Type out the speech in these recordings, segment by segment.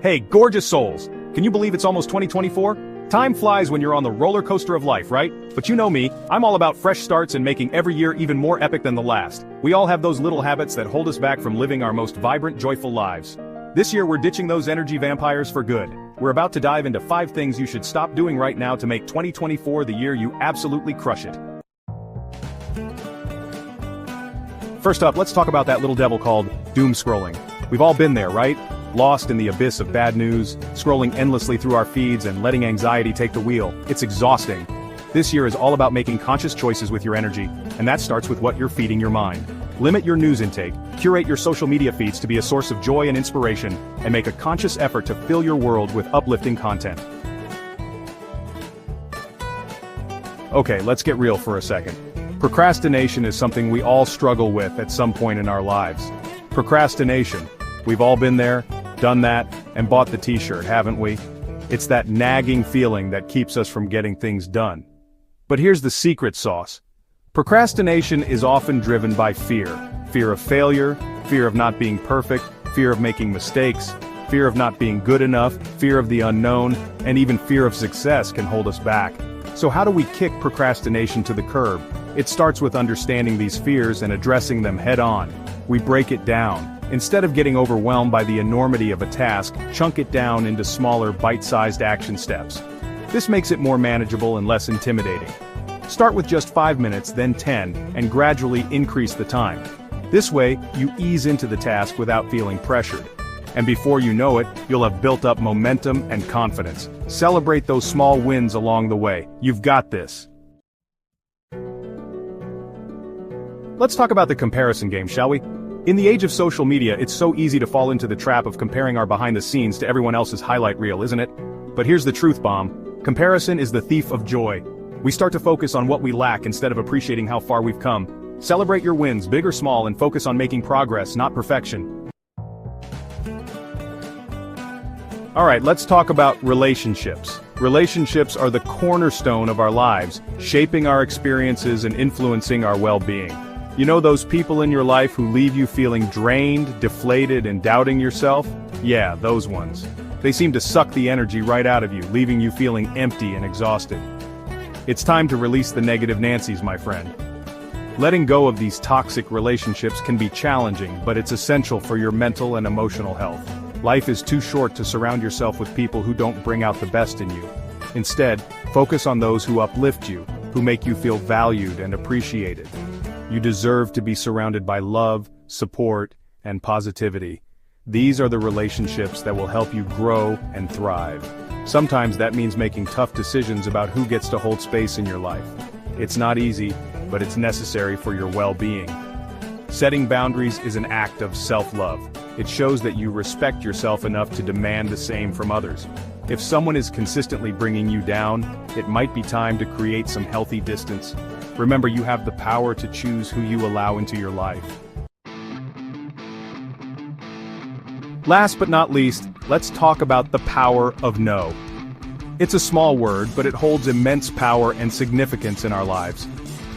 Hey, gorgeous souls! Can you believe it's almost 2024? Time flies when you're on the roller coaster of life, right? But you know me, I'm all about fresh starts and making every year even more epic than the last. We all have those little habits that hold us back from living our most vibrant, joyful lives. This year we're ditching those energy vampires for good. We're about to dive into 5 things you should stop doing right now to make 2024 the year you absolutely crush it. First up, let's talk about that little devil called Doomscrolling. We've all been there, right? Lost in the abyss of bad news, scrolling endlessly through our feeds and letting anxiety take the wheel. It's exhausting. This year is all about making conscious choices with your energy, and that starts with what you're feeding your mind. Limit your news intake, curate your social media feeds to be a source of joy and inspiration, and make a conscious effort to fill your world with uplifting content. Okay, let's get real for a second. Procrastination is something we all struggle with at some point in our lives. Procrastination. We've all been there, done that, and bought the t-shirt, haven't we? It's that nagging feeling that keeps us from getting things done. But here's the secret sauce. Procrastination is often driven by fear. Fear of failure, fear of not being perfect, fear of making mistakes, fear of not being good enough, fear of the unknown, and even fear of success can hold us back. So how do we kick procrastination to the curb? It starts with understanding these fears and addressing them head-on. We break it down. Instead of getting overwhelmed by the enormity of a task, chunk it down into smaller, bite-sized action steps. This makes it more manageable and less intimidating. Start with just 5 minutes, then 10, and gradually increase the time. This way, you ease into the task without feeling pressured. And before you know it, you'll have built up momentum and confidence. Celebrate those small wins along the way. You've got this. Let's talk about the comparison game, shall we? In the age of social media, it's so easy to fall into the trap of comparing our behind the scenes to everyone else's highlight reel, isn't it? But here's the truth bomb. Comparison is the thief of joy. We start to focus on what we lack instead of appreciating how far we've come. Celebrate your wins, big or small, and focus on making progress, not perfection. Alright, let's talk about relationships. Relationships are the cornerstone of our lives, shaping our experiences and influencing our well-being. You know those people in your life who leave you feeling drained, deflated, and doubting yourself? Yeah, those ones. They seem to suck the energy right out of you, leaving you feeling empty and exhausted. It's time to release the negative Nancys, my friend. Letting go of these toxic relationships can be challenging, but it's essential for your mental and emotional health. Life is too short to surround yourself with people who don't bring out the best in you. Instead, focus on those who uplift you, who make you feel valued and appreciated. You deserve to be surrounded by love, support, and positivity. These are the relationships that will help you grow and thrive. Sometimes that means making tough decisions about who gets to hold space in your life. It's not easy, but it's necessary for your well-being. Setting boundaries is an act of self-love. It shows that you respect yourself enough to demand the same from others. If someone is consistently bringing you down, it might be time to create some healthy distance. Remember, you have the power to choose who you allow into your life. Last but not least, let's talk about the power of no. It's a small word, but it holds immense power and significance in our lives.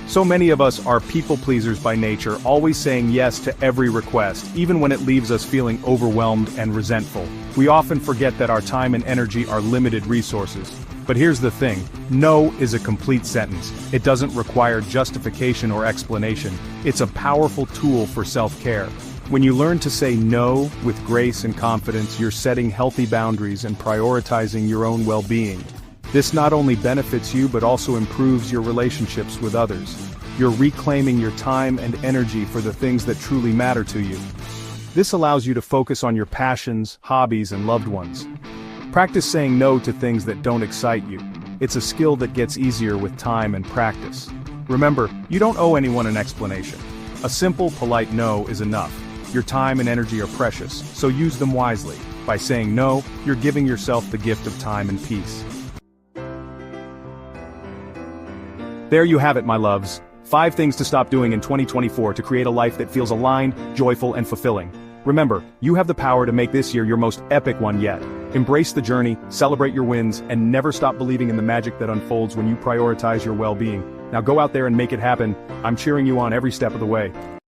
So many of us are people pleasers by nature, always saying yes to every request, even when it leaves us feeling overwhelmed and resentful. We often forget that our time and energy are limited resources. But here's the thing, no is a complete sentence. It doesn't require justification or explanation. It's a powerful tool for self-care. When you learn to say no with grace and confidence, you're setting healthy boundaries and prioritizing your own well-being. This not only benefits you but also improves your relationships with others. You're reclaiming your time and energy for the things that truly matter to you. This allows you to focus on your passions, hobbies, and loved ones. Practice saying no to things that don't excite you. It's a skill that gets easier with time and practice. Remember, you don't owe anyone an explanation. A simple, polite no is enough. Your time and energy are precious, so use them wisely. By saying no, you're giving yourself the gift of time and peace. There you have it, my loves. 5 things to stop doing in 2024 to create a life that feels aligned, joyful, and fulfilling. Remember, you have the power to make this year your most epic one yet. Embrace the journey, celebrate your wins, and never stop believing in the magic that unfolds when you prioritize your well-being. Now go out there and make it happen. I'm cheering you on every step of the way.